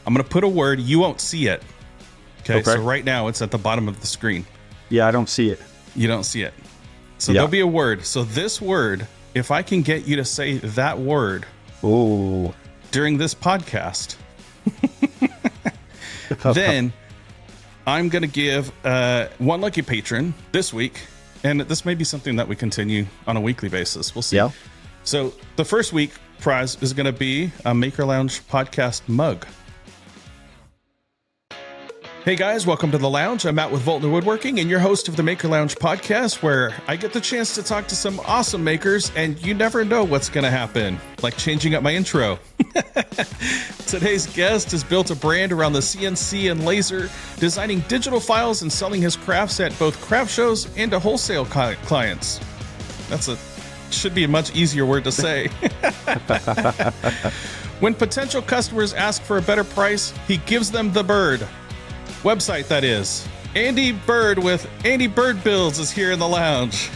I'm going to put a word. You won't see it. Okay. So right now it's at the bottom of the screen. Yeah, I don't see it. You don't see it. So there'll be a word. So this word, if I can get you to say that word during this podcast, then I'm going to give one lucky patron this week. And this may be something that we continue on a weekly basis. We'll see. Yeah. So the first week prize is going to be a Maker Lounge podcast mug. Hey guys, welcome to The Lounge. I'm Matt with Voltner Woodworking and your host of the Maker Lounge podcast, where I get the chance to talk to some awesome makers and you never know what's going to happen, like changing up my intro. Today's guest has built a brand around the CNC and laser, designing digital files and selling his crafts at both craft shows and to wholesale clients. Should be a much easier word to say. When potential customers ask for a better price, he gives them the bird. Website, that is. Andy Bird with Andy Bird Builds is here in the lounge.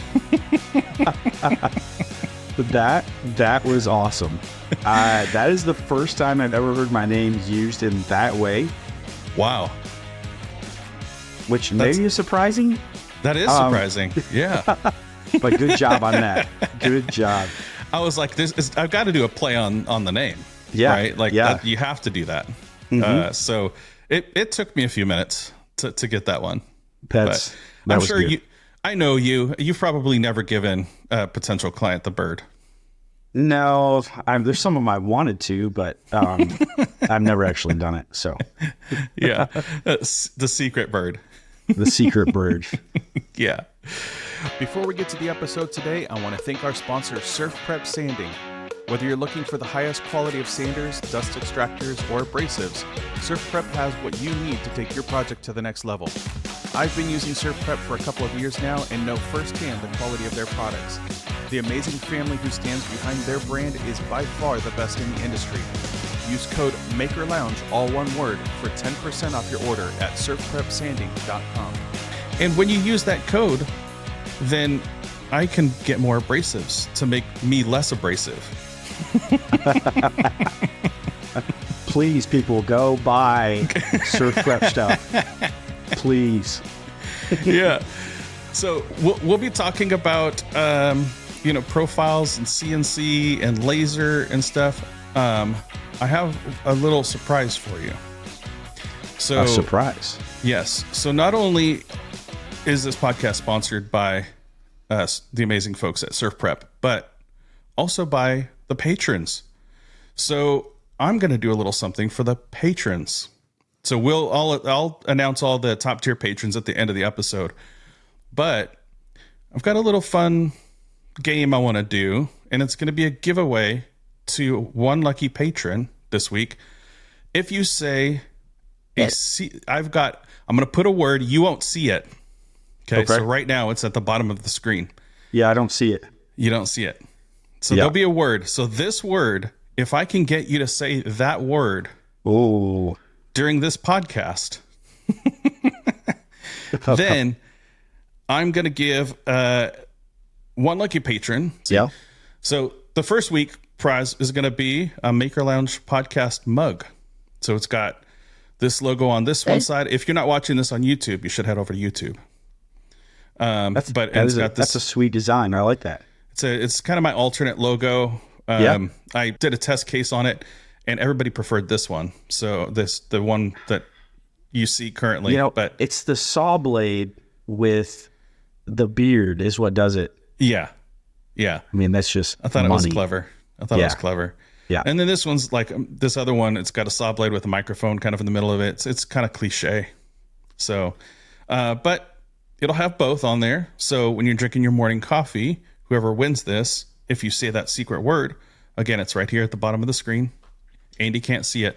That was awesome. That is the first time I've ever heard my name used in that way. Wow. Which maybe is surprising. That is surprising. Yeah. But good job on that. Good job. I was like, I've got to do a play on the name. Yeah. Right? Like, you have to do that. Mm-hmm. So it took me a few minutes to get that one. I'm sure good. I know you've probably never given a potential client the bird. No, there's some of them I wanted to, but I've never actually done it. So yeah, the secret bird. The secret bird. Yeah. Before we get to the episode today, I want to thank our sponsor, Surf Prep Sanding. Whether you're looking for the highest quality of sanders, dust extractors, or abrasives, Surf Prep has what you need to take your project to the next level. I've been using Surf Prep for a couple of years now and know firsthand the quality of their products. The amazing family who stands behind their brand is by far the best in the industry. Use code MAKERLOUNGE, all one word, for 10% off your order at surfprepsanding.com. And when you use that code, then I can get more abrasives to make me less abrasive. Please, people, go buy Surf Prep stuff. Please. Yeah. So we'll be talking about profiles and CNC and laser and stuff. I have a little surprise for you. So a surprise. Yes. So not only is this podcast sponsored by us, the amazing folks at Surf Prep, but also by the patrons. So I'm going to do a little something for the patrons. So I'll announce all the top tier patrons at the end of the episode, but I've got a little fun game I want to do, and it's going to be a giveaway to one lucky patron this week. If you say I'm going to put a word, you won't see it. Okay. So right now it's at the bottom of the screen. Yeah, I don't see it. You don't see it. So there'll be a word. So this word, if I can get you to say that word during this podcast, then I'm going to give one lucky patron. Yeah. So the first week prize is going to be a Maker Lounge podcast mug. So it's got this logo on this one side. If you're not watching this on YouTube, you should head over to YouTube. That's a sweet design. I like that. It's kind of my alternate logo. I did a test case on it, and everybody preferred this one. So the one that you see currently. But it's the saw blade with the beard is what does it. Yeah. Yeah. I mean, that's just I thought it was clever. It was clever. Yeah. And then this one's like this other one. It's got a saw blade with a microphone kind of in the middle of it. It's kind of cliche. So, but it'll have both on there. So when you're drinking your morning coffee, whoever wins this, if you say that secret word, again, it's right here at the bottom of the screen. Andy can't see it.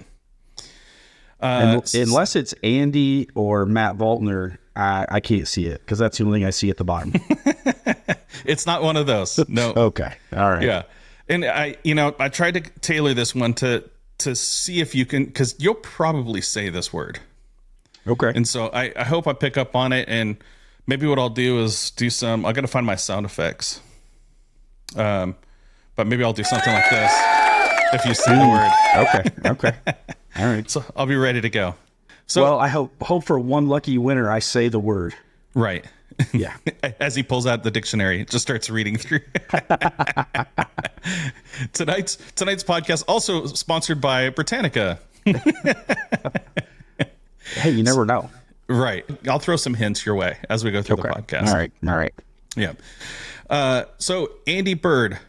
Unless it's Andy or Matt Voltner, I can't see it because that's the only thing I see at the bottom. It's not one of those. No. Okay. All right. Yeah. And I tried to tailor this one to see if you can, because you'll probably say this word. Okay. And so I hope I pick up on it, and maybe what I'll do is I got to find my sound effects. But maybe I'll do something like this if you say the word. Okay. All right. So I'll be ready to go. So, well, I hope for one lucky winner, I say the word. Right. Yeah. As he pulls out the dictionary, just starts reading through. Tonight's podcast also sponsored by Britannica. Hey, you never know. Right. I'll throw some hints your way as we go through the podcast. All right. Yeah. So Andy Bird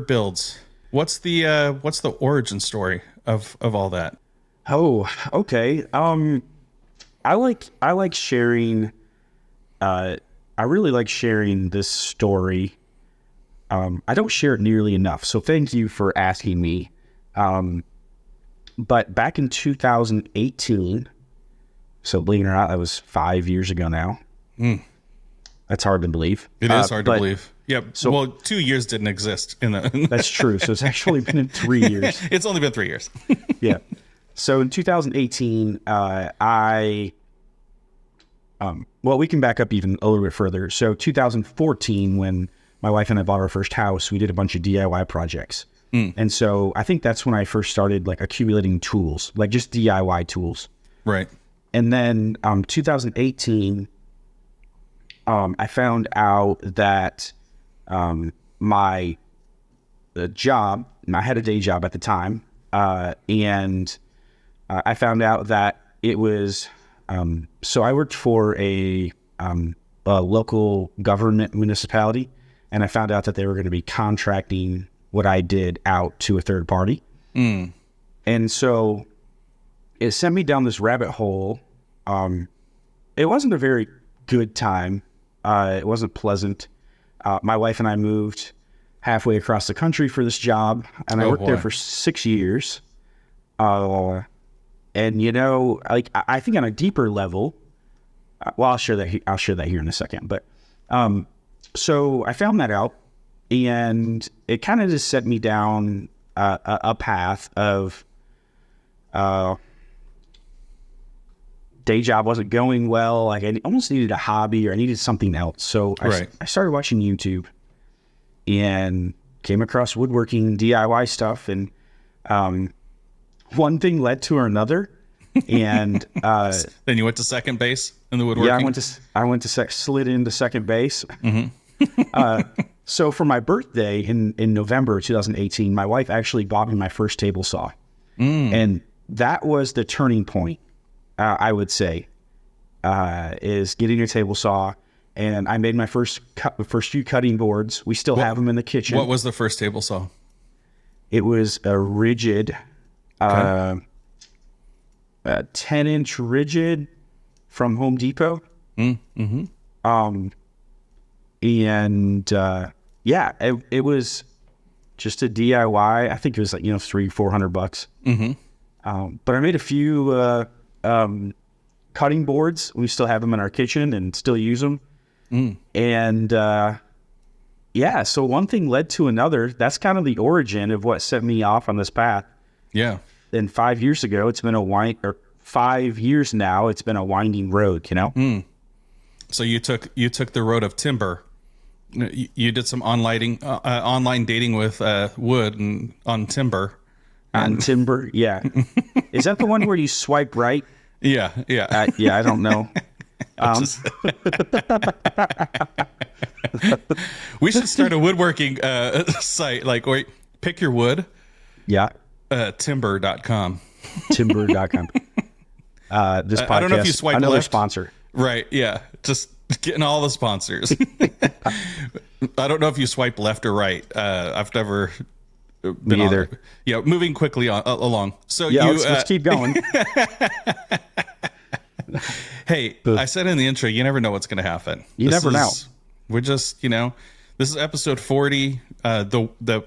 Builds. What's the origin story of all that? Oh, okay. I like sharing. I really like sharing this story. I don't share it nearly enough, so thank you for asking me. But back in 2018, so believe it or not, that was 5 years ago now. That's hard to believe. It is hard to believe. Yeah. So, 2 years didn't exist in the. That's true. So it's actually been in 3 years. It's only been 3 years. Yeah. So in 2018, well, we can back up even a little bit further. So 2014, when my wife and I bought our first house, we did a bunch of DIY projects. And so I think that's when I first started like accumulating tools, like just DIY tools. Right. And then 2018, I found out that my job, I had a day job at the time, and I found out that it was, so I worked for a local government municipality, and I found out that they were going to be contracting what I did out to a third party. And so it sent me down this rabbit hole. It wasn't a very good time. It wasn't pleasant. My wife and I moved halfway across the country for this job, and I worked there for 6 years. And like I think on a deeper level, well, I'll share that here in a second. But so I found that out, and it kind of just set me down a path of day job wasn't going well. Like I almost needed a hobby, or I needed something else. So I started watching YouTube and came across woodworking DIY stuff, and one thing led to another. And then you went to second base in the woodworking. Yeah, I went to slid into second base. So for my birthday in November 2018, my wife actually bought me my first table saw, and that was the turning point. I would say is getting a table saw, and I made my first few cutting boards. We still have them in the kitchen. What was the first table saw? It was a rigid, a 10-inch rigid from Home Depot. It was just a DIY. I think it was like $300-400. But I made a few cutting boards. We still have them in our kitchen and still use them. And so one thing led to another. That's kind of the origin of what set me off on this path. Yeah. And 5 years ago, it's been 5 years now. It's been a winding road, So you took the road of timber. You did some online dating with wood and on timber. On timber, yeah. Is that the one where you swipe right? Yeah. I don't know. We should start a woodworking site, like, wait, pick your wood. Yeah. Timber.com. Timber.com. This podcast, I don't know if you swipe another left. Sponsor. Right, yeah. Just getting all the sponsors. I don't know if you swipe left or right. I've never been Me either. Yeah, moving quickly along. So let's keep going. Hey, I said in the intro, you never know what's going to happen. You never know. We're just, this is episode 40. The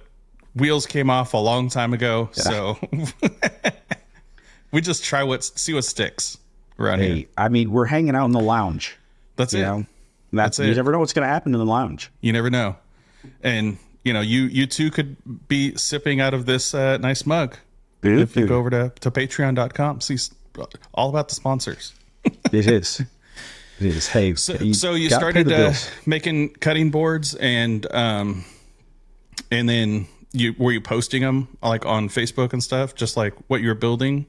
wheels came off a long time ago, so we just see what sticks around here. I mean, we're hanging out in the lounge. That's it. That's it. You never know what's going to happen in the lounge. You never know. And, you too could be sipping out of this nice mug. If you go over to patreon.com, see all about the sponsors. It is. It is. Hey, so you started making cutting boards, and then were you posting them like on Facebook and stuff, just like what you're building?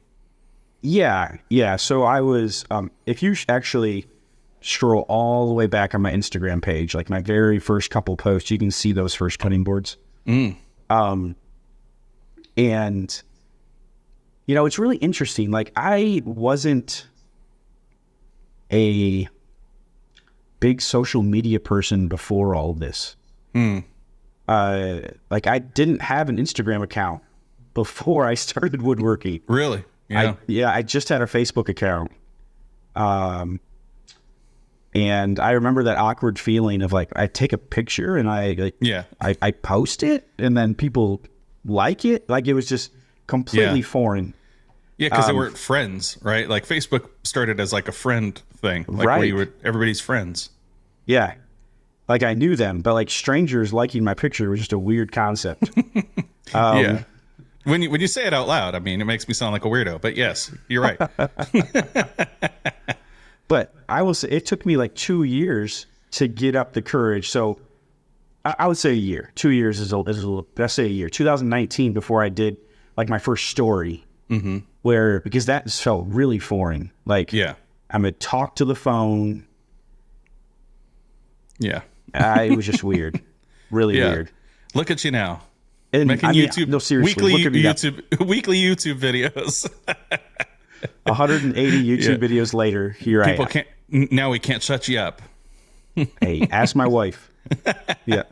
Yeah. So I was, if you actually scroll all the way back on my Instagram page, like my very first couple posts, you can see those first cutting boards. And, you know, it's really interesting. Like, I wasn't a big social media person before all of this. Like, I didn't have an Instagram account before I started woodworking. Really? Yeah. I just had a Facebook account. And I remember that awkward feeling of like, I take a picture and I post it and then people like it. Like, it was just completely foreign. Yeah, because they weren't friends, right? Like, Facebook started as like a friend thing, like where everybody's friends. Yeah, like I knew them, but like strangers liking my picture was just a weird concept. Yeah, when you say it out loud, I mean, it makes me sound like a weirdo. But yes, you're right. But I will say it took me like 2 years to get up the courage. So I would say a year. 2 years is a let's say a year. 2019 before I did like my first story. Because that just felt really foreign. Like, I'm gonna talk to the phone. Yeah, it was just weird, really weird. Look at you now, and making YouTube. No, seriously, weekly YouTube videos. 180 YouTube videos later, here I am. Now we can't shut you up. Hey, ask my wife. Yeah.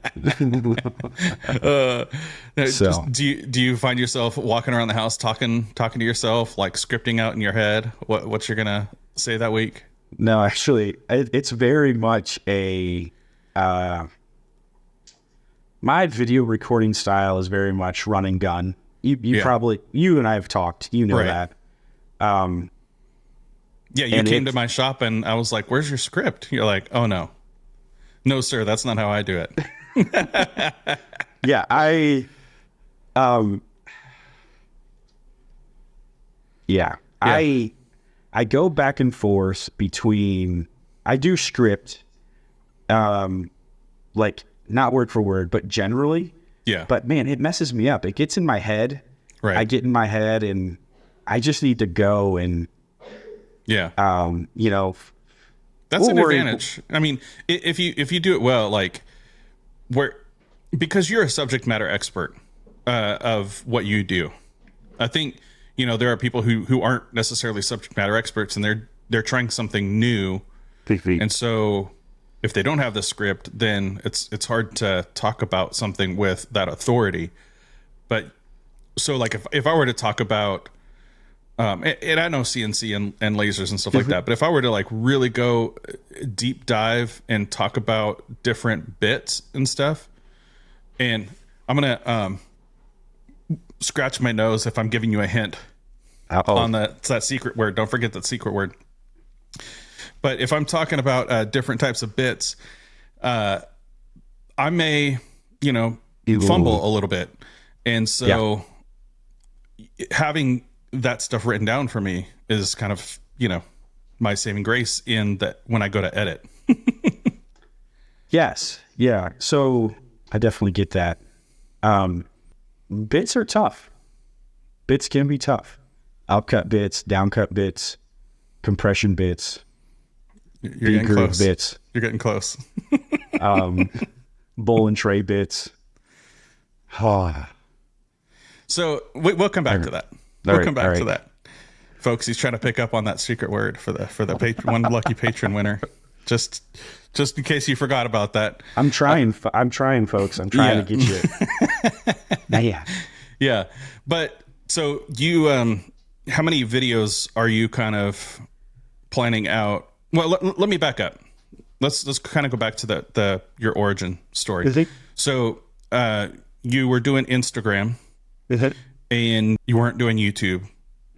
So, do you find yourself walking around the house talking to yourself, like scripting out in your head what you're gonna say that week? No, actually, it's very much a my video recording style is very much run and gun. You probably, you and I have talked, you know that. Yeah, you came to my shop and I was like, "Where's your script?" You're like, "Oh no, sir, that's not how I do it." Yeah, I go back and forth between, I do script, like not word for word, but generally. Yeah. But man, it messes me up. It gets in my head. Right. I get in my head and I just need to go and, you know. That's an advantage. I mean, if you do it well, like because you're a subject matter expert of what you do. I think, you know, there are people who aren't necessarily subject matter experts and they're trying something new. And so if they don't have the script, then it's hard to talk about something with that authority. But so like if I were to talk about and I know CNC and lasers and stuff like that, but if I were to like really go deep dive and talk about different bits and stuff, and I'm gonna scratch my nose if I'm giving you a hint on that secret word. Don't forget that secret word. But if I'm talking about different types of bits, I may, you know, fumble a little bit, and so having that stuff written down for me is kind of, you know, my saving grace in that when I go to edit. Yes. Yeah. So I definitely get that. Bits are tough. Bits can be tough. Outcut bits, downcut bits, compression bits, you're getting close. Bits. You're getting close. Bowl and tray bits. So we'll come back to that. We'll come back to that, folks. He's trying to pick up on that secret word for the patron, one lucky patron winner. Just in case you forgot about that. I'm trying, folks. I'm trying to get you. Yeah. But so you, how many videos are you kind of planning out? Well, let me back up. Let's kind of go back to your origin story. So you were doing Instagram. And you weren't doing YouTube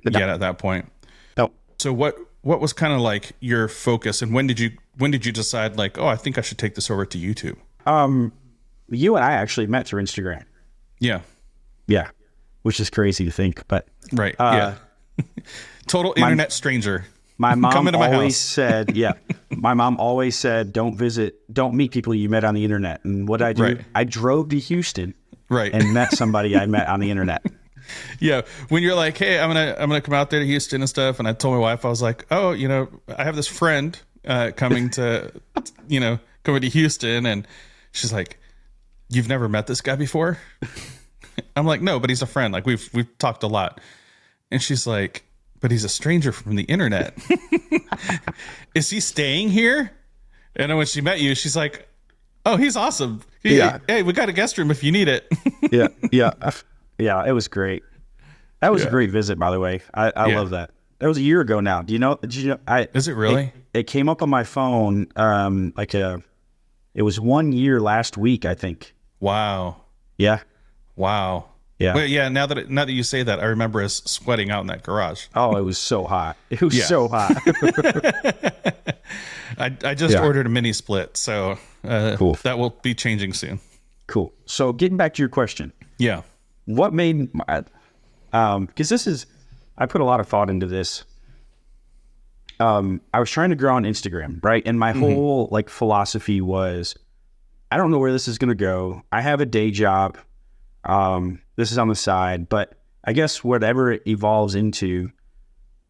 yet at that point. No. So what was kind of like your focus, and when did you decide like, oh, I think I should take this over to YouTube? You and I actually met through Instagram. Yeah. Yeah. Which is crazy to think, but right. Yeah. Total internet stranger. My mom always said, my mom always said, don't meet people you met on the internet. And what I do, I drove to Houston and met somebody I met on the internet. Yeah, when you're like, hey, I'm gonna come out there to Houston and stuff, and I told my wife, I was like, oh, I have this friend coming to Houston, and she's like, you've never met this guy before? I'm like, no, but he's a friend. Like we've talked a lot, and she's like, but he's a stranger from the internet. Is he staying here? And then when she met you, she's like, oh, he's awesome. Hey, we got a guest room if you need it. Yeah. It was great. That was a great visit, by the way. I love that. That was a year ago now. Did you know? Is it really? It came up on my phone. It was 1 year last week, I think. Wow. Yeah. Wow. Yeah. Well, yeah. Now that you say that, I remember us sweating out in that garage. Oh, it was so hot. It was so hot. I just ordered a mini split, so cool. That will be changing soon. Cool. So getting back to your question. Yeah. What made because I put a lot of thought into this. I was trying to grow on Instagram, right? And my whole philosophy was, I don't know where this is going to go. I have a day job. This is on the side, but I guess whatever it evolves into,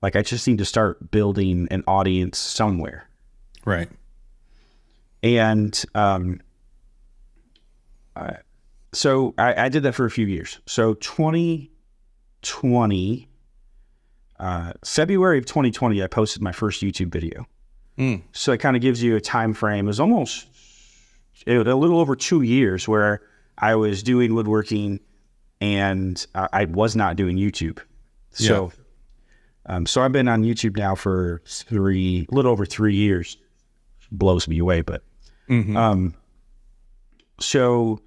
I just need to start building an audience somewhere. Right. And so I did that for a few years. So 2020, February of 2020, I posted my first YouTube video. So it kind of gives you a time frame. It was almost a little over 2 years where I was doing woodworking and I was not doing YouTube. So, so I've been on YouTube now for a little over 3 years. Blows me away, but, so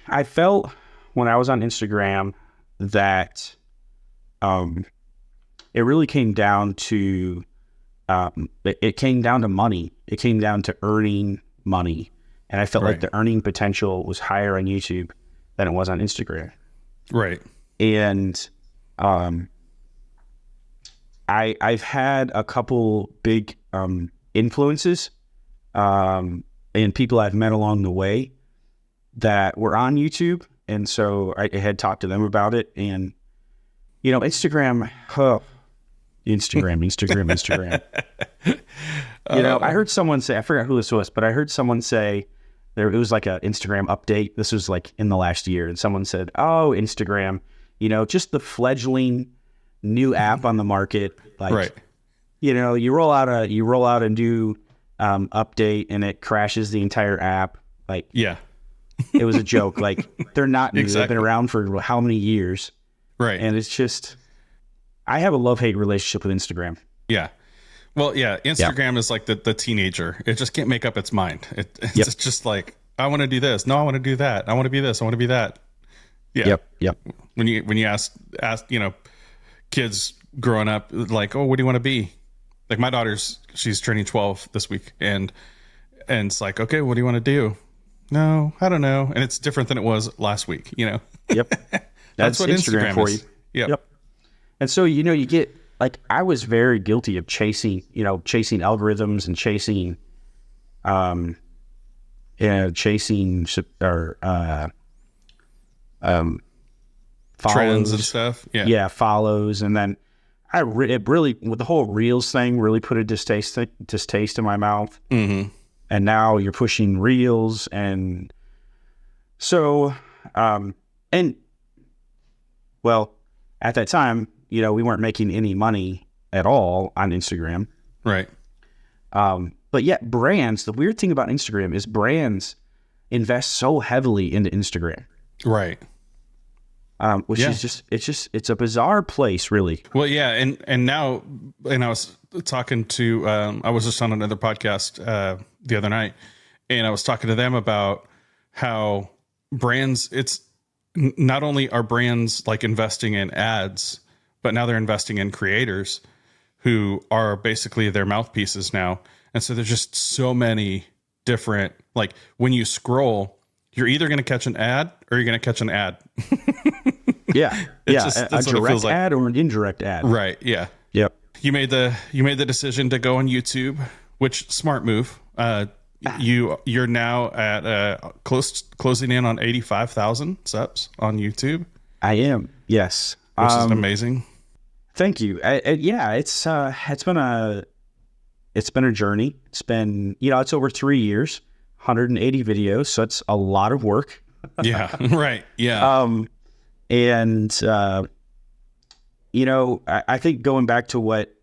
I felt when I was on Instagram that, it really came down to, it came down to money. It came down to earning money. And I felt like the earning potential was higher on YouTube than it was on Instagram. Right. And I've had a couple big influences and people I've met along the way that were on YouTube. And so I had talked to them about it. And, Instagram. I heard someone say, I forgot who this was, but I heard someone say, it was like an Instagram update. This was in the last year. And someone said, oh, Instagram, just the fledgling new app on the market. Right. You roll out a new update and it crashes the entire app. It was a joke. They're not new. Exactly. They've been around for how many years? Right. And it's just, I have a love-hate relationship with Instagram. Yeah. Well, yeah, Instagram is like the teenager. It just can't make up its mind. It's just like, I want to do this. No, I want to do that. I want to be this. I want to be that. Yeah. Yep. When you ask, kids growing up, like, oh, what do you want to be? Like my she's turning 12 this week. And it's like, okay, what do you want to do? No, I don't know. And it's different than it was last week, Yep. That's what Instagram for is. You. Yep. And so, you get, I was very guilty of chasing algorithms and chasing follows. Trends and stuff. Yeah. Follows. And then it really, with the whole Reels thing, really put a distaste in my mouth. Mm-hmm. And now you're pushing Reels. And so, at that time, we weren't making any money at all on Instagram. Right. But yet brands, the weird thing about Instagram is brands invest so heavily into Instagram. Right. Which is it's a bizarre place, really. Well, yeah. And now, I was talking to, I was just on another podcast the other night, and I was talking to them about how brands, it's not only are brands investing in ads, but now they're investing in creators who are basically their mouthpieces now. And so there's just so many different, when you scroll, you're either going to catch an ad or you're going to catch an ad. Yeah. A direct ad or an indirect ad. Right. Yeah. Yep. You made the decision to go on YouTube, which smart move. You're now at closing in on 85,000 subs on YouTube. I am. Yes. Which is amazing. Thank you. Yeah, it's been a journey. It's been, it's over 3 years, 180 videos. So it's a lot of work. Yeah. Right. Yeah. I think going back to what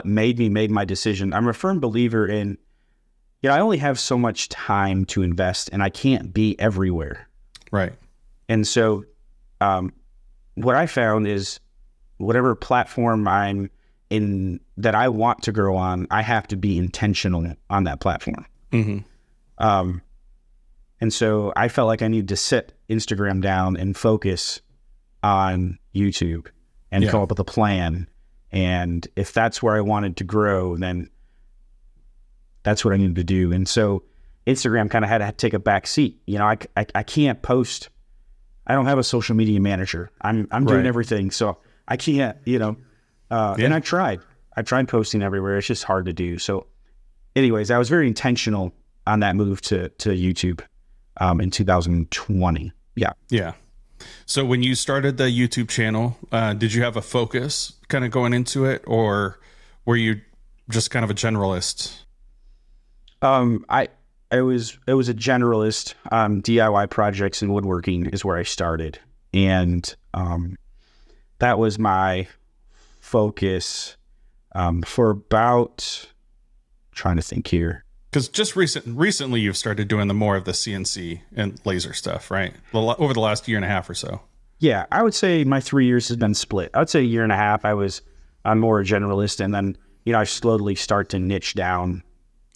made my decision, I'm a firm believer in, I only have so much time to invest and I can't be everywhere. Right. And so, what I found is whatever platform I'm in that I want to grow on, I have to be intentional on that platform. Mm-hmm. And so I felt like I needed to sit Instagram down and focus on YouTube and come up with a plan. And if that's where I wanted to grow, then that's what I needed to do. And so Instagram kind of had to take a back seat. I can't post. I don't have a social media manager. I'm doing everything. So I can't, and I tried posting everywhere. It's just hard to do. So anyways, I was very intentional on that move to YouTube in 2020. Yeah. Yeah. So when you started the YouTube channel, did you have a focus kind of going into it, or were you just kind of a generalist? It was a generalist. DIY projects and woodworking is where I started. And that was my focus for about, trying to think here. Because just recently you've started doing more of the CNC and laser stuff, right? Over the last year and a half or so. Yeah, I would say my 3 years has been split. I would say a year and a half I'm more a generalist, and then I slowly start to niche down.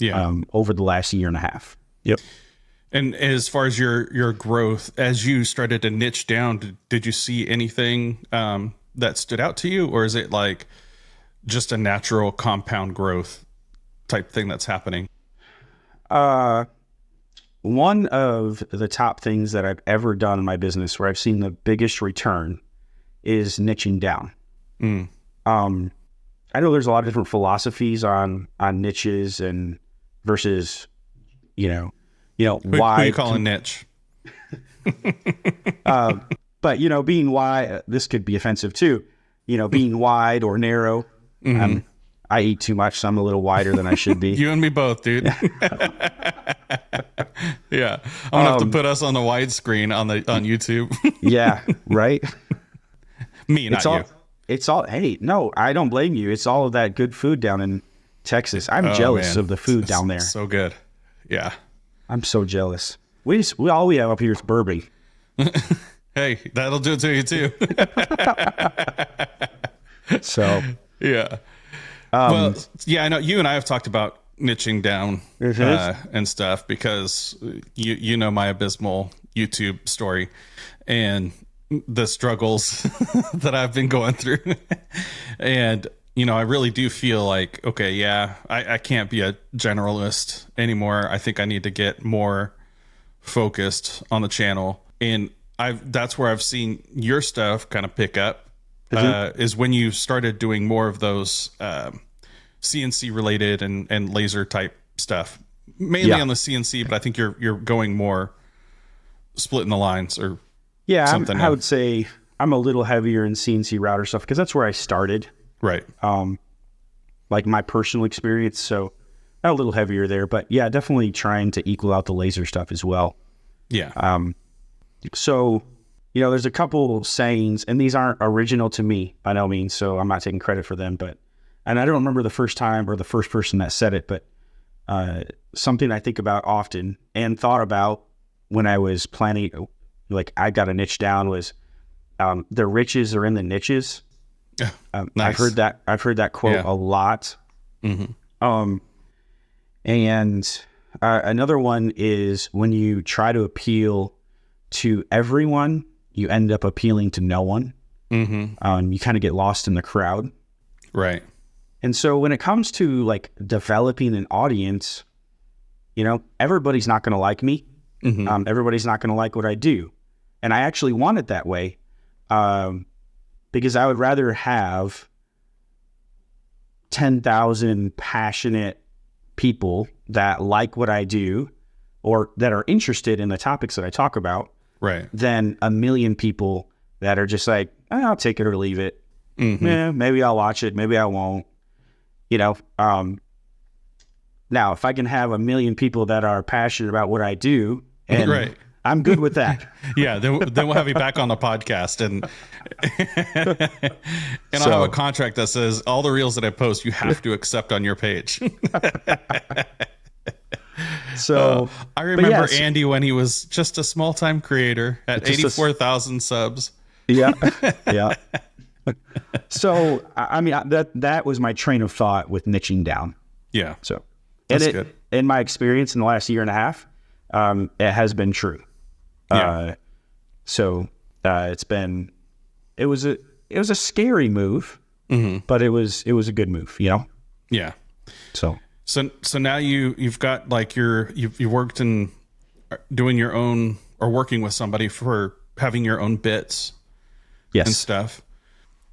Yeah. Over the last year and a half. Yep. And as far as your growth, as you started to niche down, did you see anything that stood out to you, or is it like just a natural compound growth type thing that's happening? One of the top things that I've ever done in my business where I've seen the biggest return is niching down. I know there's a lot of different philosophies on niches and versus, why. Who you call a niche? But, being wide, this could be offensive too, being wide or narrow. Mm-hmm. I eat too much, so I'm a little wider than I should be. You and me both, dude. Yeah. I'm going to have to put us on the widescreen on YouTube. Yeah, right? Me, not you. It's all, hey, no, I don't blame you. It's all of that good food down in Texas. I'm jealous of the food down there. So good. Yeah. I'm so jealous. All we have up here is bourbon. Hey, that'll do it to you too. So, yeah. Well, yeah, I know you and I have talked about niching down and stuff because you know my abysmal YouTube story and the struggles that I've been going through. And, I really do feel like, okay, yeah, I can't be a generalist anymore. I think I need to get more focused on the channel. And that's where I've seen your stuff kind of pick up, is when you started doing more of those CNC related and laser type stuff, mainly on the CNC, but I think you're going more splitting the lines or something. I would say I'm a little heavier in CNC router stuff because that's where I started. Right. Like my personal experience. So a little heavier there, but yeah, definitely trying to equal out the laser stuff as well. Yeah. So, there's a couple sayings, and these aren't original to me by no means, so I'm not taking credit for them, and I don't remember the first time or the first person that said it, but something I think about often and thought about when I was planning, like I got a niche down, was the riches are in the niches. Nice. I've heard that quote a lot. Mm-hmm. And another one is when you try to appeal to everyone, you end up appealing to no one. Mm-hmm. You kind of get lost in the crowd. Right. And so when it comes to like developing an audience, everybody's not going to like me. Mm-hmm. Everybody's not going to like what I do. And I actually want it that way. Because I would rather have 10,000 passionate people that like what I do or that are interested in the topics that I talk about, right, than a million people that are just like, I'll take it or leave it. Yeah, maybe I'll watch it, maybe I won't. You know, now if I can have 1 million people that are passionate about what I do, and right. I'm good with that. Yeah, then we'll have you back on the podcast, and I'll have a contract that says all the reels that I post you have to accept on your page. So I remember Andy when he was just a small time creator at 84,000 subs. Yeah, yeah. So I mean that was my train of thought with niching down. Yeah. So that's good. In my experience in the last year and a half, it has been true. Yeah. It was a scary move, but it was a good move, you know? Yeah. So now you've got like you've worked in doing your own or working with somebody for having your own bits. Yes. And stuff.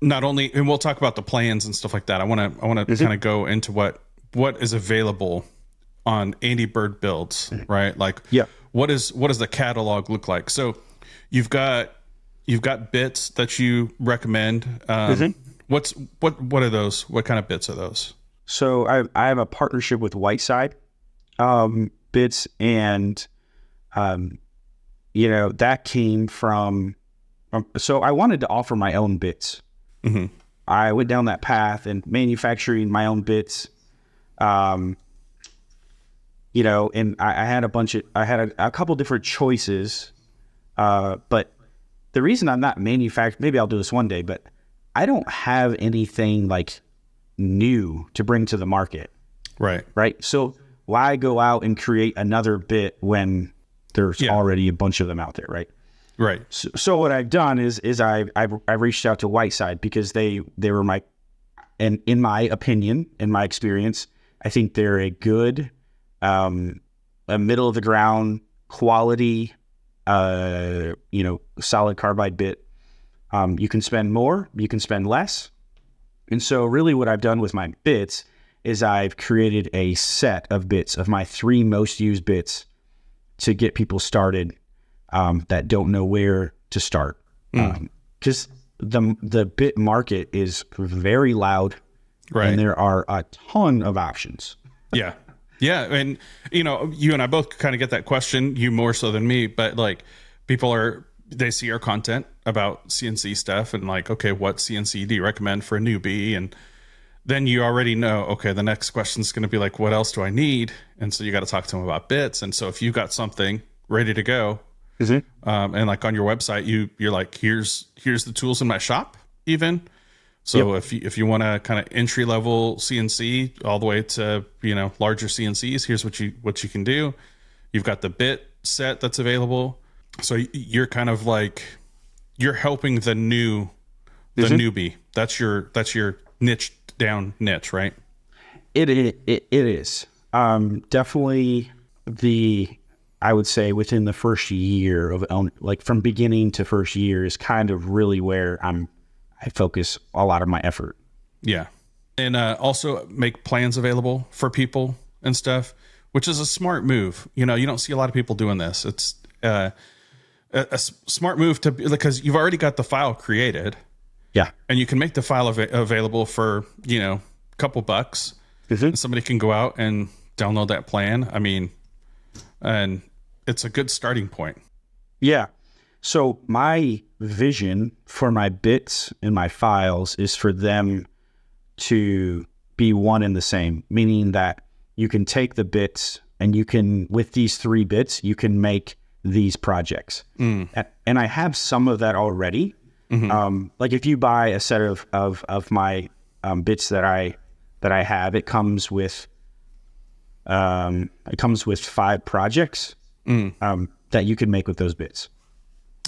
Not only, and we'll talk about the plans and stuff like that. I want to kind of go into what is available on Andy Bird Builds, right? Like, yeah. What does the catalog look like? So you've got bits that you recommend. What are those? What kind of bits are those? So I have a partnership with Whiteside bits, and that came from. So I wanted to offer my own bits. I went down that path and manufacturing my own bits. And I had a couple different choices. But the reason I'm not maybe I'll do this one day, but I don't have anything like new to bring to the market. Right. Right. So why go out and create another bit when there's already a bunch of them out there, right? Right. So what I've done is I reached out to Whiteside because they were and in my opinion, in my experience, I think they're a good, a middle of the ground quality, solid carbide bit. You can spend more, you can spend less. And so really what I've done with my bits is I've created a set of bits of my 3 most used bits to get people started that don't know where to start. Because the bit market is very loud, right? And there are a ton of options. Yeah. Yeah. And, you and I both kind of get that question, you more so than me, but like they see our content about CNC stuff and like, okay, what CNC do you recommend for a newbie? And then you already know, okay, the next question is going to be like, what else do I need? And so you got to talk to them about bits. And so if you got something ready to go, and like on your website, you're like, here's the tools in my shop even. So if you want to kind of entry level CNC all the way to, larger CNCs, here's what you can do. You've got the bit set that's available. So you're kind of like, you're helping the newbie. That's your niche, right? It is. Definitely I would say within the first year of like from beginning to first year is kind of really where I focus a lot of my effort. Yeah. And also make plans available for people and stuff, which is a smart move. You don't see a lot of people doing this. It's a smart move because you've already got the file created. Yeah. And you can make the file available for, a couple bucks. Somebody can go out and download that plan. I mean, and it's a good starting point. Yeah. So my vision for my bits and my files is for them to be one and the same, meaning that you can take the bits and you can, with these 3 bits, you can make these projects. And I have some of that already. Like if you buy a set of my bits that I have, it comes with 5 projects that you can make with those bits.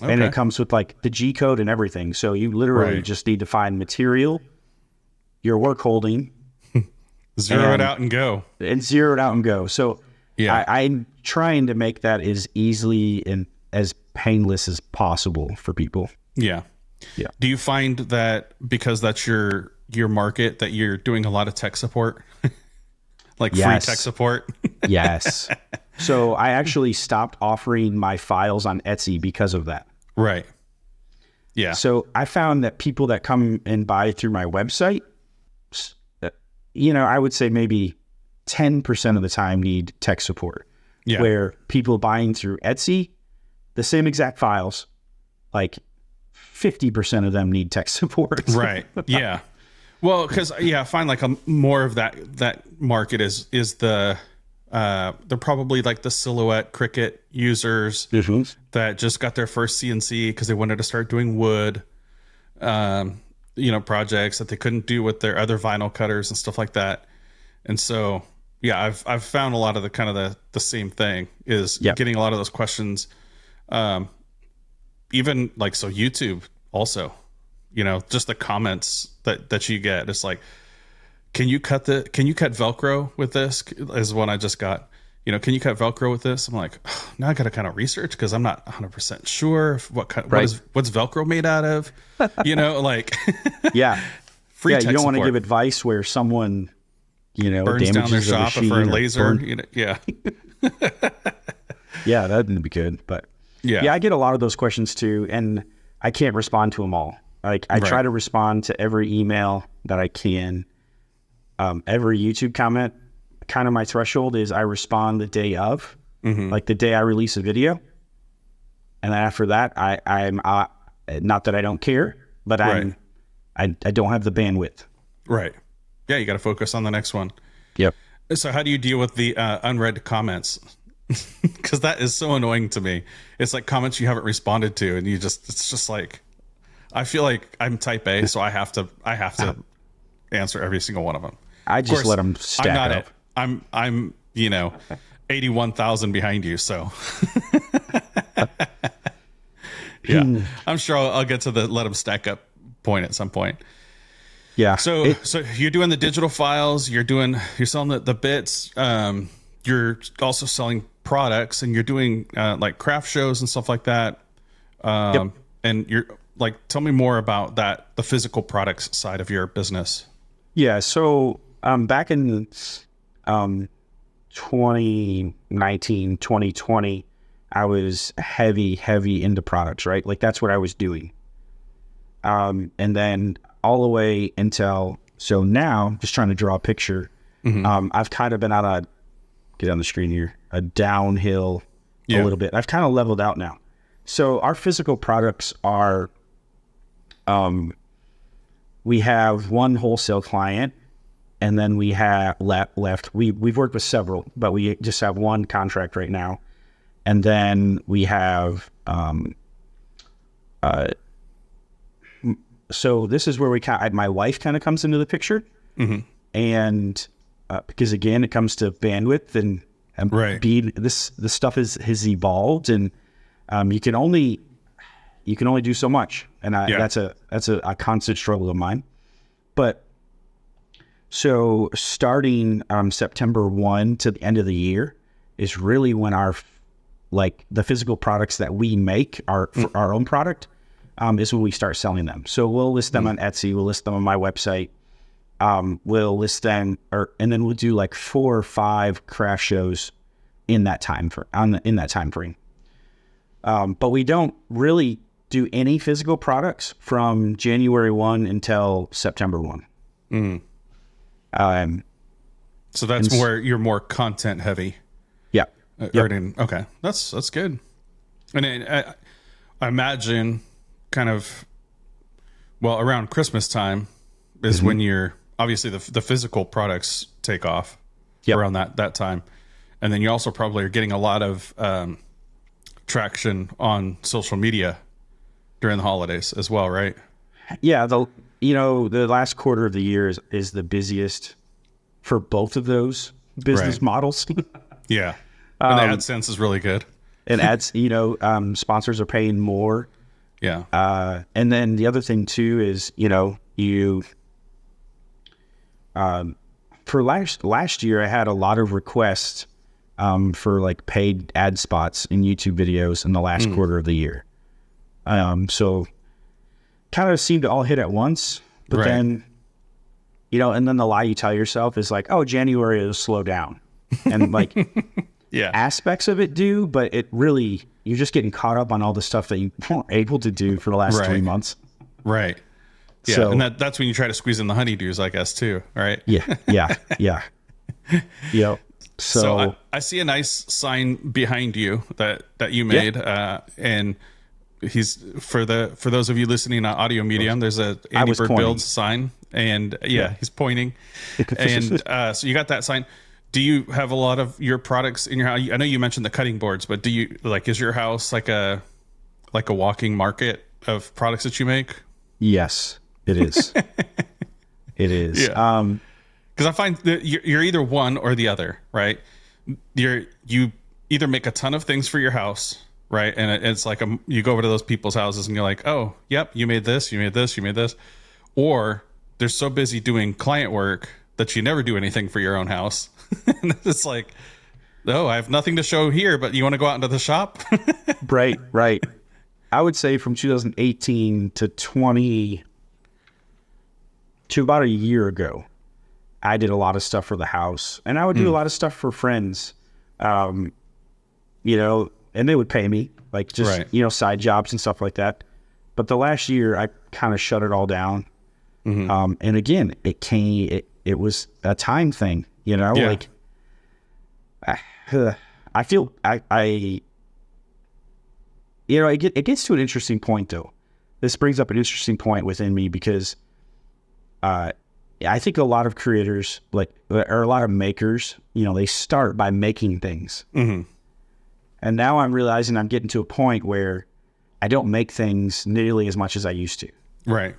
Okay. And it comes with like the G code and everything. So you literally just need to find material, your work holding, zero it out and go. So I'm trying to make that as easily and as painless as possible for people. Yeah. Yeah. Do you find that because that's your market that you're doing a lot of tech support? Like free tech support? Yes. So I actually stopped offering my files on Etsy because of that. Right. Yeah. So I found that people that come and buy through my website, I would say maybe 10% of the time need tech support. Yeah. Where people buying through Etsy, the same exact files, like 50% of them need tech support. Right. Yeah. Well, because I find like more of that market is they're probably like the silhouette Cricut users that just got their first CNC because they wanted to start doing wood, projects that they couldn't do with their other vinyl cutters and stuff like that. And so, I've found a lot of the same thing is getting a lot of those questions. Even like, so YouTube also, just the comments that you get. It's like, can you cut Velcro with this? Is one I just got. Can you cut Velcro with this? I'm like, now I got to kind of research because I'm not 100% sure what's Velcro made out of. Like yeah, free. Yeah, tech you don't want to support. give advice where someone Burns down their shop for a laser. Yeah, yeah, that'd be good. But yeah, I get a lot of those questions too, and I can't respond to them all. Like I try to respond to every email that I can. Every YouTube comment, kind of my threshold is I respond the day of, like the day I release a video. And then after that, I'm not that I don't care, but I don't have the bandwidth. Right. Yeah, you got to focus on the next one. Yep. So how do you deal with the unread comments? Because that is so annoying to me. It's like comments you haven't responded to, and it's just like, I feel like I'm type A, so I have to answer every single one of them. I just let them stack up. I'm 81,000 behind you, so yeah. I'm sure I'll get to the let them stack up point at some point. Yeah. So you're doing the digital files, you're selling the bits, you're also selling products, and you're doing like craft shows and stuff like that. And you're like, tell me more about the physical products side of your business. Yeah. So back in 2019, 2020, I was heavy into products, right? Like that's what I was doing. And then all the way until, so now just trying to draw a picture. I've kind of been on get on the screen here, a downhill a little bit. I've kind of leveled out now. So our physical products are, we have one wholesale client, and then we have left. We've worked with several, but we just have one contract right now. And then we have, so this is where my wife kind of comes into the picture. And because again, it comes to bandwidth and this stuff has evolved, and you can only do so much. And that's a constant struggle of mine. But so starting September 1 to the end of the year is really when the physical products that we make for our own product is when we start selling them. So we'll list them on Etsy, we'll list them on my website. We'll list them, and then we'll do like 4 or 5 craft shows in that time frame. But we don't really do any physical products from January 1 until September 1. So that's where you're more content heavy. Yeah. Okay. That's good. And I imagine kind of, around Christmas time is when you're obviously the physical products take off around that time. And then you also probably are getting a lot of traction on social media during the holidays as well, right? Yeah. The last quarter of the year is the busiest for both of those business models. Yeah. And the AdSense is really good. And ads, sponsors are paying more. Yeah. And then the other thing too is, for last year, I had a lot of requests for like paid ad spots in YouTube videos in the last quarter of the year. So kind of seemed to all hit at once, but then, and then the lie you tell yourself is like, oh, January will slow down. And like, aspects of it do, but it really, you're just getting caught up on all the stuff that you weren't able to do for the last 3 months. Right. Yeah. So, and that's when you try to squeeze in the honeydews, I guess, too. Right. Yeah. Yep. So I see a nice sign behind you that you made, and he's for those of you listening on audio medium. There's a Andy Bird Builds sign, and he's pointing, and so you got that sign. Do you have a lot of your products in your house? I know you mentioned the cutting boards, but do you is your house like a walking market of products that you make? Yes, it is. It is. Yeah. Because I find that you're either one or the other, right? You either make a ton of things for your house, right? And it's like you go over to those people's houses and you're like, oh, yep, you made this, you made this, you made this. Or they're so busy doing client work that you never do anything for your own house. And it's like, oh, I have nothing to show here, but you want to go out into the shop? Right. I would say from 2018 to about a year ago, I did a lot of stuff for the house, and I would do a lot of stuff for friends, and they would pay me side jobs and stuff like that. But the last year I kind of shut it all down. And again, it was a time thing, I feel it gets to an interesting point though. This brings up an interesting point within me because, I think a lot of creators, or a lot of makers, they start by making things. And now I'm realizing I'm getting to a point where I don't make things nearly as much as I used to. Right.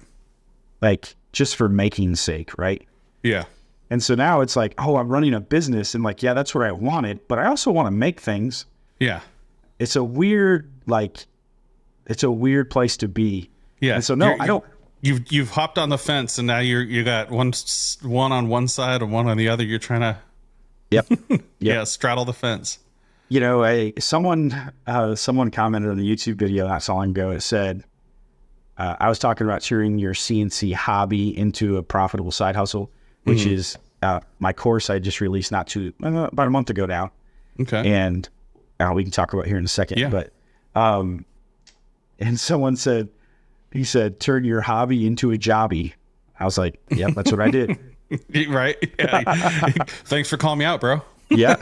Just for making's sake, right? Yeah. And so now it's like, oh, I'm running a business and that's what I wanted, but I also want to make things. Yeah. It's a weird place to be. Yeah. And so I don't. You've hopped on the fence, and now you got one on one side and one on the other. You're trying to, straddle the fence. Someone commented on the YouTube video not so long ago. It said, I was talking about turning your CNC hobby into a profitable side hustle, which is my course I just released about a month ago now. Okay, and we can talk about it here in a second. Yeah. But and someone said. He said, turn your hobby into a jobby. I was like, yep, that's what I did. Right. Yeah. Thanks for calling me out, bro. Yeah.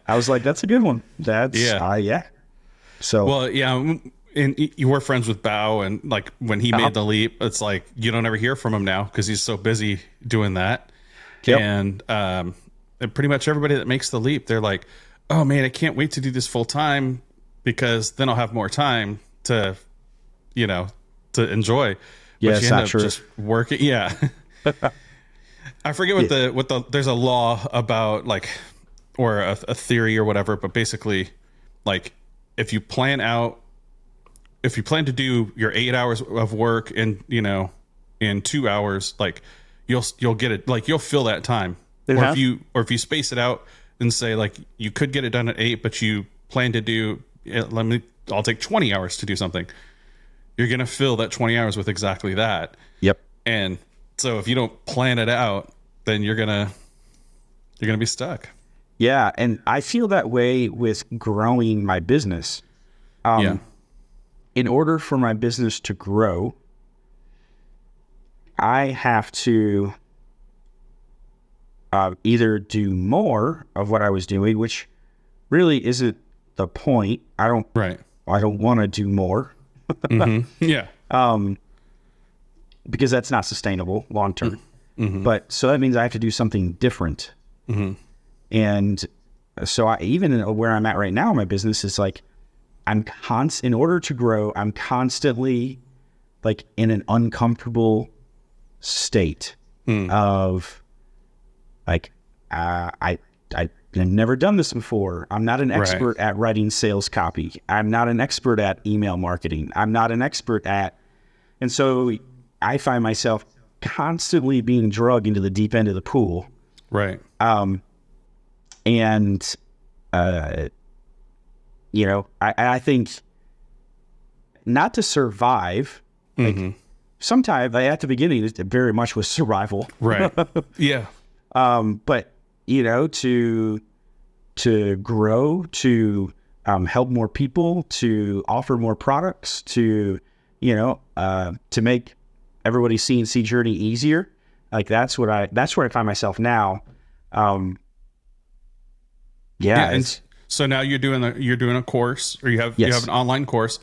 I was like, that's a good one. That's, yeah. So, well, yeah. And you were friends with Bao, and when he made the leap, it's like, you don't ever hear from him now because he's so busy doing that. Yep. And pretty much everybody that makes the leap, they're like, oh man, I can't wait to do this full time because then I'll have more time to enjoy. Yeah, but you end up just working. Yeah. I forget what the there's a law about or a theory or whatever, but basically if you plan to do your 8 hours of work in 2 hours, you'll get it, you'll fill that time. Or if you space it out and say you could get it done at 8, but you plan to do I'll take 20 hours to do something. You're going to fill that 20 hours with exactly that. Yep. And so if you don't plan it out, then you're going to be stuck. Yeah. And I feel that way with growing my business. In order for my business to grow, I have to either do more of what I was doing, which really isn't the point. I don't want to do more. Yeah. Because that's not sustainable long term. But so that means I have to do something different. And so even where I'm at right now in my business is in order to grow, I'm constantly in an uncomfortable state of I've never done this before. I'm not an expert at writing sales copy. I'm not an expert at email marketing. I'm not an expert at, and so I find myself constantly being dragged into the deep end of the pool. Right. I think not to survive. Sometimes at the beginning, it very much was survival. Right. Yeah. But to to grow, to help more people, to offer more products, to, to make everybody's CNC journey easier. Like that's where I find myself now. And so now you're doing a course, or you have an online course.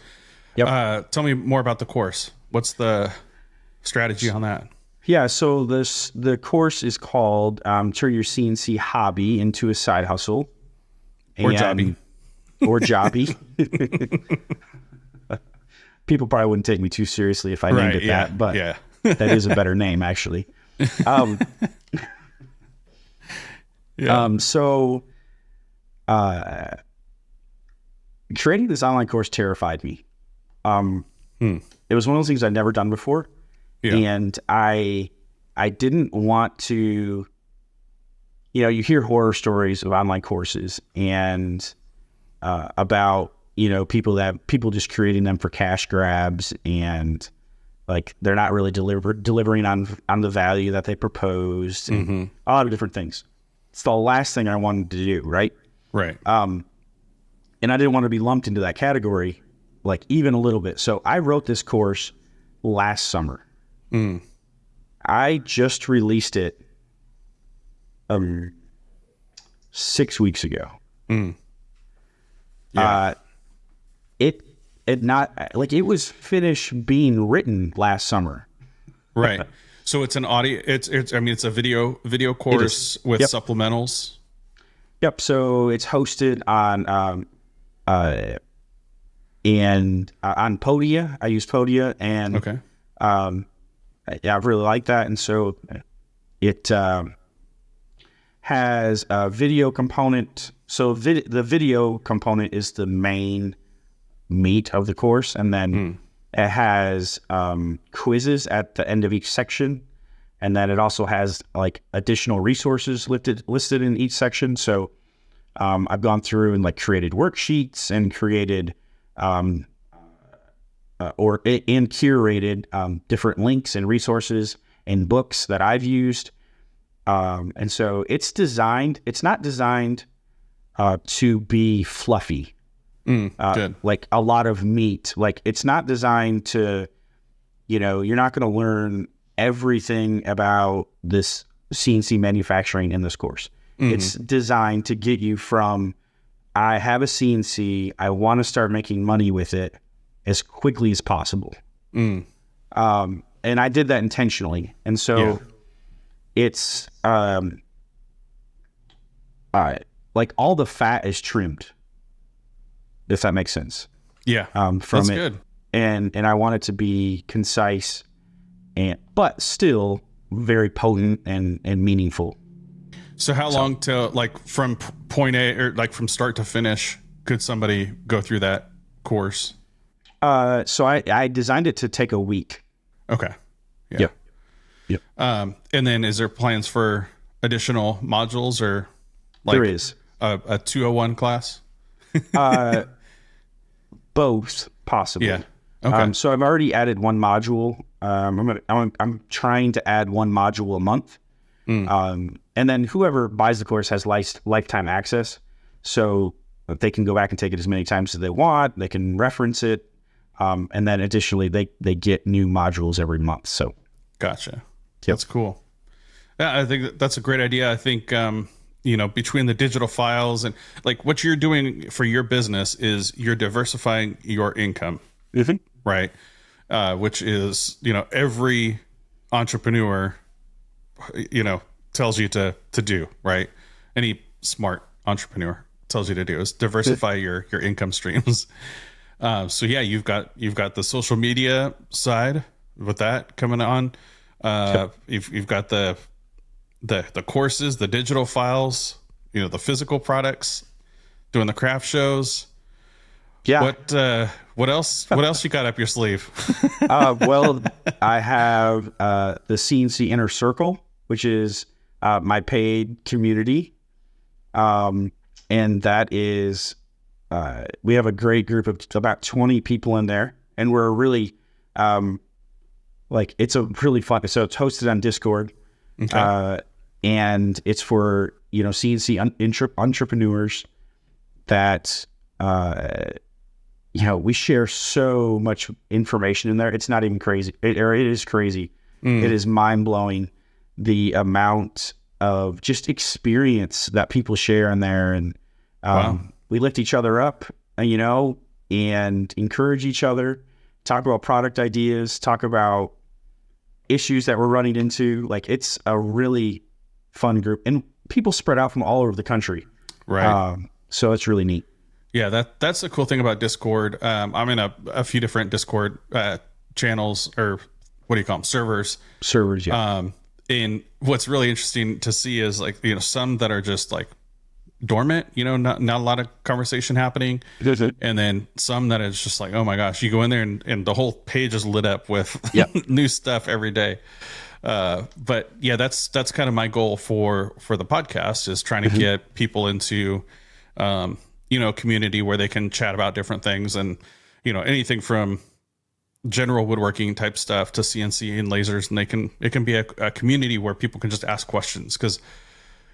Yep. Tell me more about the course. What's the strategy on that? Yeah, so the course is called Turn Your CNC Hobby into a Side Hustle. Or Jobby. Or Jobby. People probably wouldn't take me too seriously if I named it that, but that is a better name, actually. So creating this online course terrified me. It was one of those things I'd never done before. Yeah. And I didn't want to, you hear horror stories of online courses and about, people just creating them for cash grabs, and like they're not really delivering on the value that they proposed, and a lot of different things. It's the last thing I wanted to do, right? Right. And I didn't want to be lumped into that category, like even a little bit. So I wrote this course last summer. I just released it 6 weeks ago. It was finished being written last summer. Right. So it's an audio. It's a video course with supplementals. Yep. So it's hosted on on Podia. I use Podia, and okay. I really like that, and so it has a video component. So the video component is the main meat of the course, and then it has quizzes at the end of each section, and then it also has like additional resources listed in each section. So I've gone through and like created worksheets and created curated different links and resources and books that I've used. And so it's not designed to be fluffy, like a lot of meat. Like it's not designed to, you're not going to learn everything about this CNC manufacturing in this course. It's designed to get you from, I have a CNC, I want to start making money with it as quickly as possible. And I did that intentionally. And so it's like all the fat is trimmed, if that makes sense. Yeah. From that's it. Good. And I want it to be concise but still very potent and meaningful. So how long to, like, from point A, or like from start to finish, could somebody go through that course? So I designed it to take a week. Okay. Yeah. Yep. And then is there plans for additional modules, or like there is a 201 class? Both possibly. Yeah. Okay. So I've already added one module. I'm trying to add one module a month. And then whoever buys the course has lifetime access, so they can go back and take it as many times as they want. They can reference it, and then additionally, they get new modules every month. So, gotcha. That's cool. Yeah, I think that's a great idea. I think between the digital files and like what you're doing for your business is you're diversifying your income, right? Which is every entrepreneur tells you to do, right? Any smart entrepreneur tells you to do is diversify your income streams. So yeah, you've got the social media side with that coming on. You've got the courses, the digital files, the physical products, doing the craft shows. Yeah. What else you got up your sleeve? Well, I have the CNC Inner Circle, which is my paid community. And that is, we have a great group of about 20 people in there, and we're really, it's a really fun, so it's hosted on Discord. Okay. And it's for CNC entrepreneurs that, we share so much information in there. It's not even crazy. It is crazy. It is mind blowing the amount of just experience that people share in there. And we lift each other up, and encourage each other, talk about product ideas, talk about issues that we're running into. Like, it's a really fun group, and people spread out from all over the country. Right. So it's really neat. Yeah, that's the cool thing about Discord. I'm in a few different Discord channels, or what do you call them? Servers, yeah. And what's really interesting to see is, like, some that are just like dormant, not a lot of conversation happening. And then some that is just like, oh my gosh, you go in there and the whole page is lit up with new stuff every day. But yeah, that's kind of my goal for the podcast, is trying to get people into, community where they can chat about different things, and, anything from general woodworking type stuff to CNC and lasers. And it can be a community where people can just ask questions. 'Cause,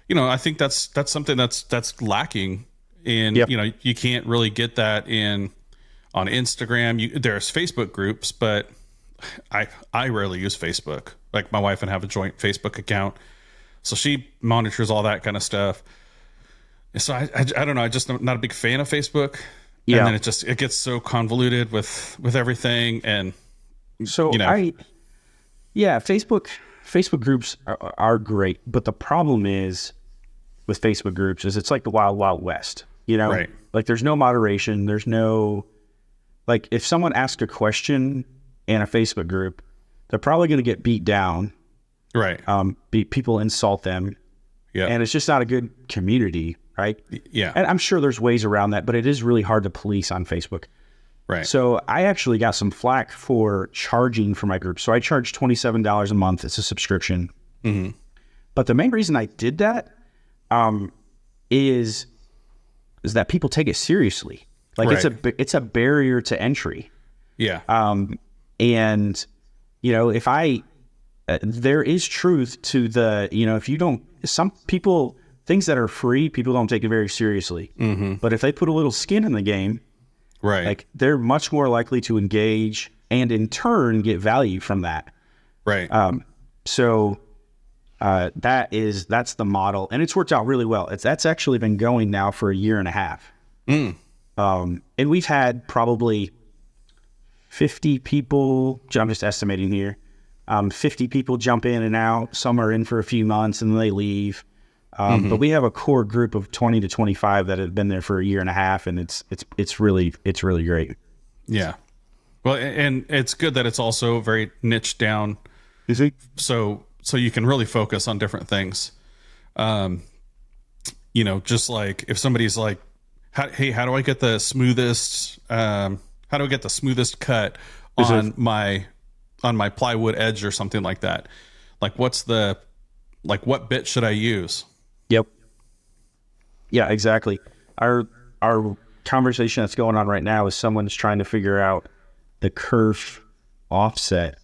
I think that's something that's lacking in, you can't really get that on Instagram. There's Facebook groups, but I rarely use Facebook. Like, my wife and I have a joint Facebook account, so she monitors all that kind of stuff. So I don't know. I just not a big fan of Facebook. Yeah. And then it gets so convoluted with everything. And so Facebook groups are great, but the problem is with Facebook groups is it's like the wild, wild west, Right. Like, there's no moderation. There's no, like, if someone asks a question in a Facebook group, they're probably going to get beat down. Right. People insult them. Yeah. And it's just not a good community. Right. Yeah. And I'm sure there's ways around that, but it is really hard to police on Facebook. Right. So I actually got some flack for charging for my group. So I charge $27 a month. It's a subscription. Mm-hmm. But the main reason I did that is that people take it seriously. Like, it's a barrier to entry. Yeah. And if there is truth to the, if you don't, some people, things that are free, people don't take it very seriously. Mm-hmm. But if they put a little skin in the game, right, like, they're much more likely to engage and in turn get value from that. Right. So that's the model, and it's worked out really well. That's actually been going now for a year and a half. And we've had probably 50 people, I'm just estimating here, 50 people jump in and out. Some are in for a few months and then they leave. But we have a core group of 20 to 25 that have been there for a year and a half, and it's really great. Yeah. Well, and it's good that it's also very niche down. Is it? So you can really focus on different things. Just like if somebody's like, hey, how do I get the smoothest cut on my plywood edge or something like that? Like, what bit should I use? Yep. Yeah, exactly. Our conversation that's going on right now is someone's trying to figure out the kerf offset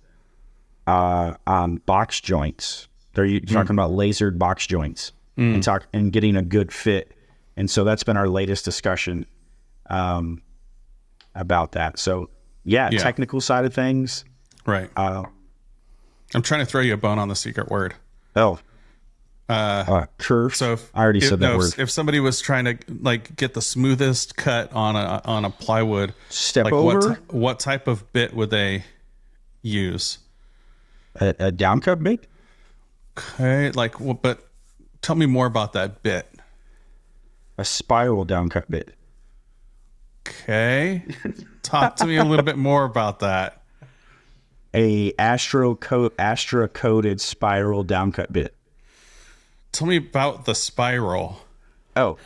on box joints. They're talking about lasered box joints and getting a good fit. And so that's been our latest discussion about that. So yeah, technical side of things. Right. I'm trying to throw you a bone on the secret word. Oh. Curve. So I already said that word. If somebody was trying to get the smoothest cut on a plywood, over. What type of bit would they use? A downcut bit. Okay, but tell me more about that bit. A spiral downcut bit. Okay, talk to me a little bit more about that. A Astra coated spiral downcut bit. Tell me about the spiral. Oh,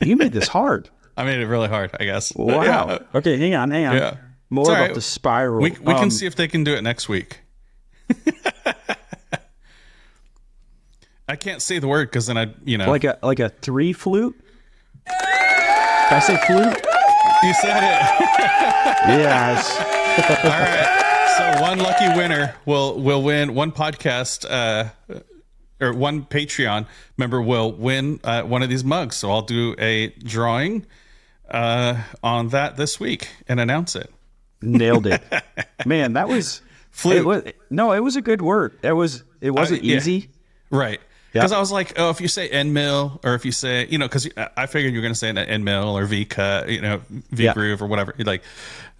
you made this hard. I made it really hard, I guess. Wow. Yeah. Okay, hang on. Yeah. More about the spiral. We can see if they can do it next week. I can't say the word because then like a 3 flute. Did I say flute? You said it. Yes. All right. So one lucky winner will win one podcast or one Patreon member will win one of these mugs. So I'll do a drawing on that this week and announce it. Nailed it. Man, that was... Flute. It was a good word. It wasn't easy. Right. Because I was like, oh, if you say end mill, or if you say, because I figured you were going to say an end mill or V cut, V groove or whatever. I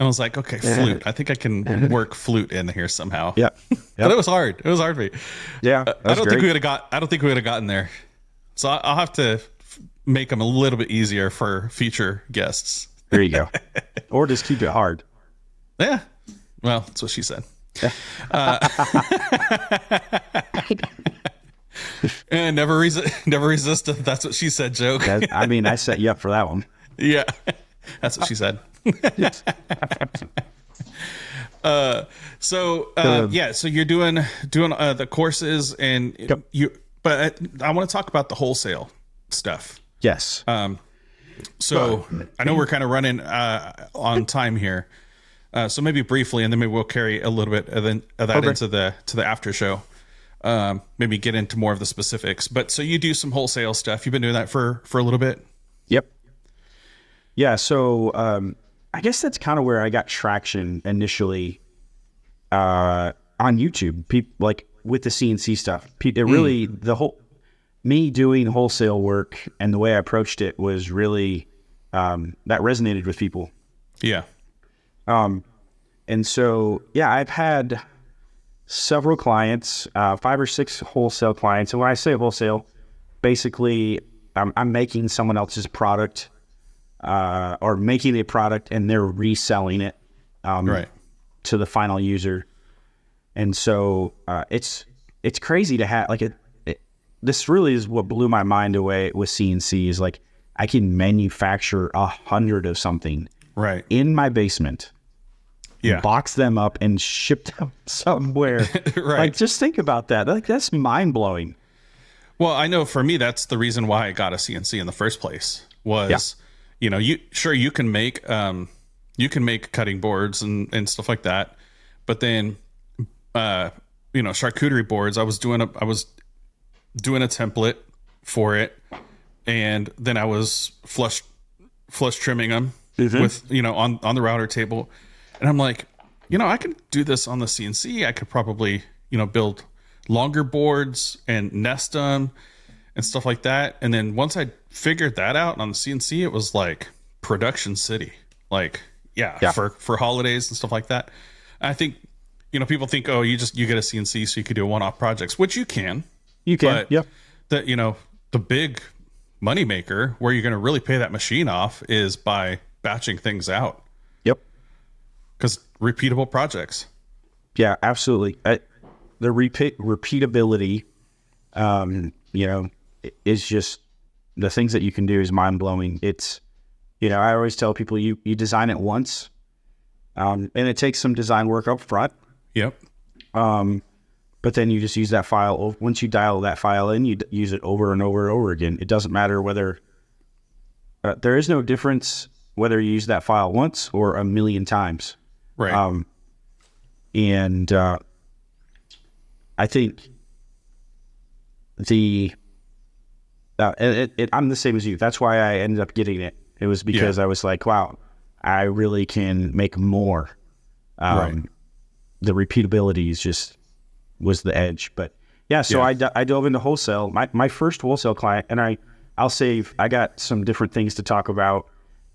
was like, okay, flute. I think I can work flute in here somehow. Yeah. But it was hard. It was hard for me. Yeah. I don't think we would have gotten there. So I'll have to make them a little bit easier for future guests. There you go. Or just keep it hard. Yeah. Well, that's what she said. And never resisted. That's what she said. Joke. I set you up for that one. Yeah, that's what she said. So you're doing the courses, and but I want to talk about the wholesale stuff. Yes. So I know we're kind of running on time here. So maybe briefly, and then maybe we'll carry a little bit of that into the after show. Maybe get into more of the specifics. But so you do some wholesale stuff. You've been doing that for a little bit. Yep. Yeah. So I guess that's kind of where I got traction initially on YouTube. People like with the CNC stuff. It really me doing wholesale work and the way I approached it was really that resonated with people. Yeah. And so, I've had several clients, 5 or 6 wholesale clients. And when I say wholesale, basically I'm making someone else's product, or making a product and they're reselling it, to the final user. And so, it's crazy to have this really is what blew my mind away with CNC is like, I can manufacture 100 of something in my basement, box them up and ship them somewhere. Like, just think about that. Like, that's mind blowing. Well, I know for me, that's the reason why I got a CNC in the first place was, you can make cutting boards and stuff like that. But then, charcuterie boards, I was doing a template for it. And then I was flush trimming them with, on the router table. And I'm like, I could do this on the CNC. I could probably, build longer boards and nest them and stuff like that. And then once I figured that out on the CNC, it was like production city, for holidays and stuff like that. I think, people think, oh, you get a CNC so you could do one-off projects, which you can. But the big moneymaker where you're going to really pay that machine off is by batching things out. Yep. Because repeatable projects. Yeah, absolutely. The repeatability, is just the things that you can do is mind blowing. It's, I always tell people you design it once, and it takes some design work up front. Yep. But then you just use that file. Once you dial that file in, you use it over and over and over again. It doesn't matter whether there is no difference whether you use that file once or a million times. Right. I think I'm the same as you. That's why I ended up getting it. It was because I was like, wow, I really can make more. The repeatability was the edge. But I dove into wholesale. My first wholesale client, and I'll save, I got some different things to talk about.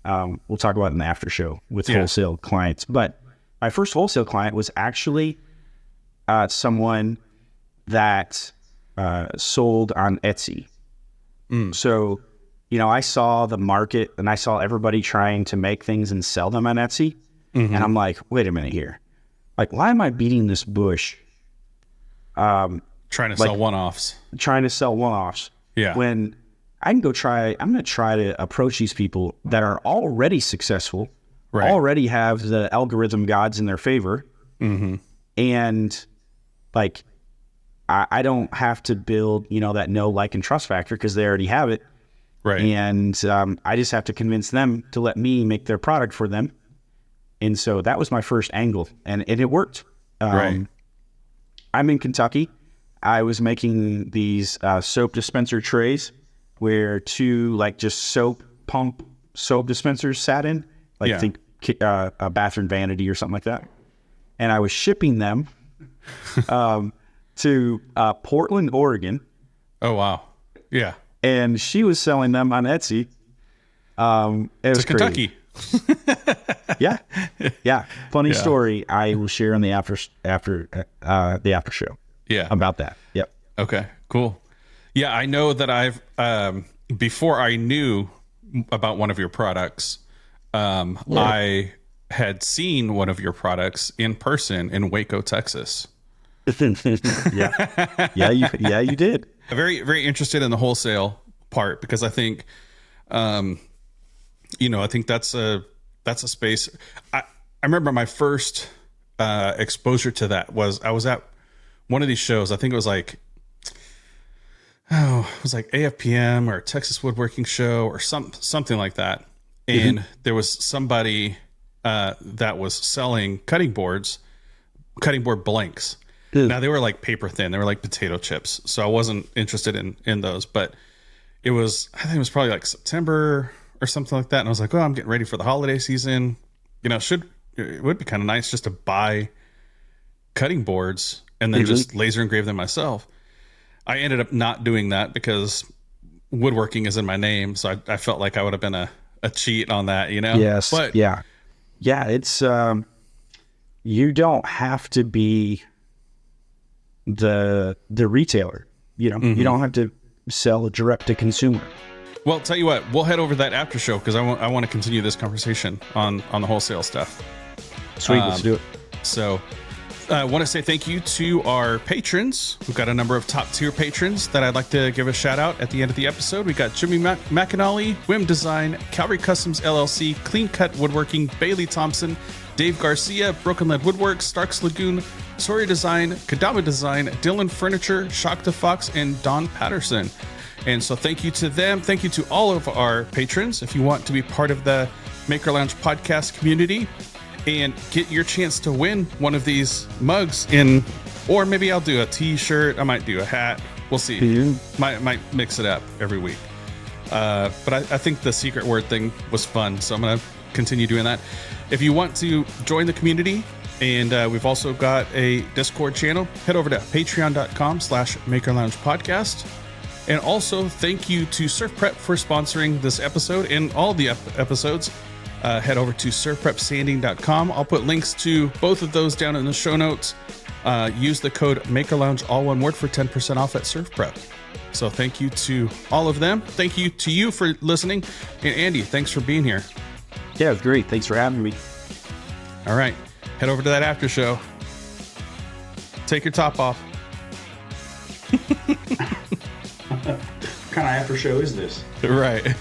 We'll talk about in the after show with wholesale clients. But my first wholesale client was actually someone that sold on Etsy. So, I saw the market and I saw everybody trying to make things and sell them on Etsy. And I'm like, wait a minute here. Like, why am I beating this bush? Trying to sell one-offs. Yeah. When I'm going to try to approach these people that are already successful, already have the algorithm gods in their favor. And like, I don't have to build, that know, like, and trust factor because they already have it. Right. And I just have to convince them to let me make their product for them. And so that was my first angle, and it worked. I'm in Kentucky. I was making these soap dispenser trays where two like just soap dispensers sat in, like think a bathroom vanity or something like that. And I was shipping them to Portland, Oregon. Oh, wow. Yeah. And she was selling them on Etsy. It was Kentucky. Yeah. Funny story. I will share on the after show. Yeah. About that. Yep. Okay, cool. Yeah, I know that I've before I knew about one of your products, I had seen one of your products in person in Waco, Texas. Yeah, you did. Very, very interested in the wholesale part because I think, I think that's a space. I remember my first exposure to that was I was at one of these shows. I think it was like AFPM or Texas Woodworking Show or something like that. And there was somebody that was selling cutting board blanks. Now they were like paper thin. They were like potato chips. So I wasn't interested in those, but I think it was probably like September or something like that. And I was like, oh, I'm getting ready for the holiday season. It would be kind of nice just to buy cutting boards and then just laser engrave them myself. I ended up not doing that because woodworking is in my name. So I felt like I would have been a cheat on that, Yes. But yeah. It's, you don't have to be the retailer, you don't have to sell direct to consumer. Well, tell you what, we'll head over to that after show because I want to continue this conversation on the wholesale stuff. Sweet, let's do it. So I want to say thank you to our patrons. We've got a number of top tier patrons that I'd like to give a shout out at the end of the episode. We got Jimmy McAnally, Wimm Design, Calvary Customs LLC, Cleancut Woodworking, Bailey Thompson, Dave Garcia, Broken Lead Woodworks, Starks Lagoon, Sawyer Design, Kodama Design, Dylan Furniture, Shock to Fox, and Don Patterson. And so thank you to them. Thank you to all of our patrons. If you want to be part of the Maker Lounge podcast community and get your chance to win one of these mugs or maybe I'll do a t-shirt. I might do a hat. We'll see. Might mix it up every week. But I think the secret word thing was fun. So I'm going to continue doing that. If you want to join the community, and we've also got a Discord channel, head over to patreon.com/MakerLoungePodcast. And also thank you to Surf Prep for sponsoring this episode and all the episodes. Head over to surfprepsanding.com. I'll put links to both of those down in the show notes. Use the code MakerLounge, all one word, for 10% off at Surf Prep. So thank you to all of them. Thank you to you for listening. And Andy, thanks for being here. Yeah, it was great. Thanks for having me. All right. Head over to that after show. Take your top off. What kind of after show is this? Right.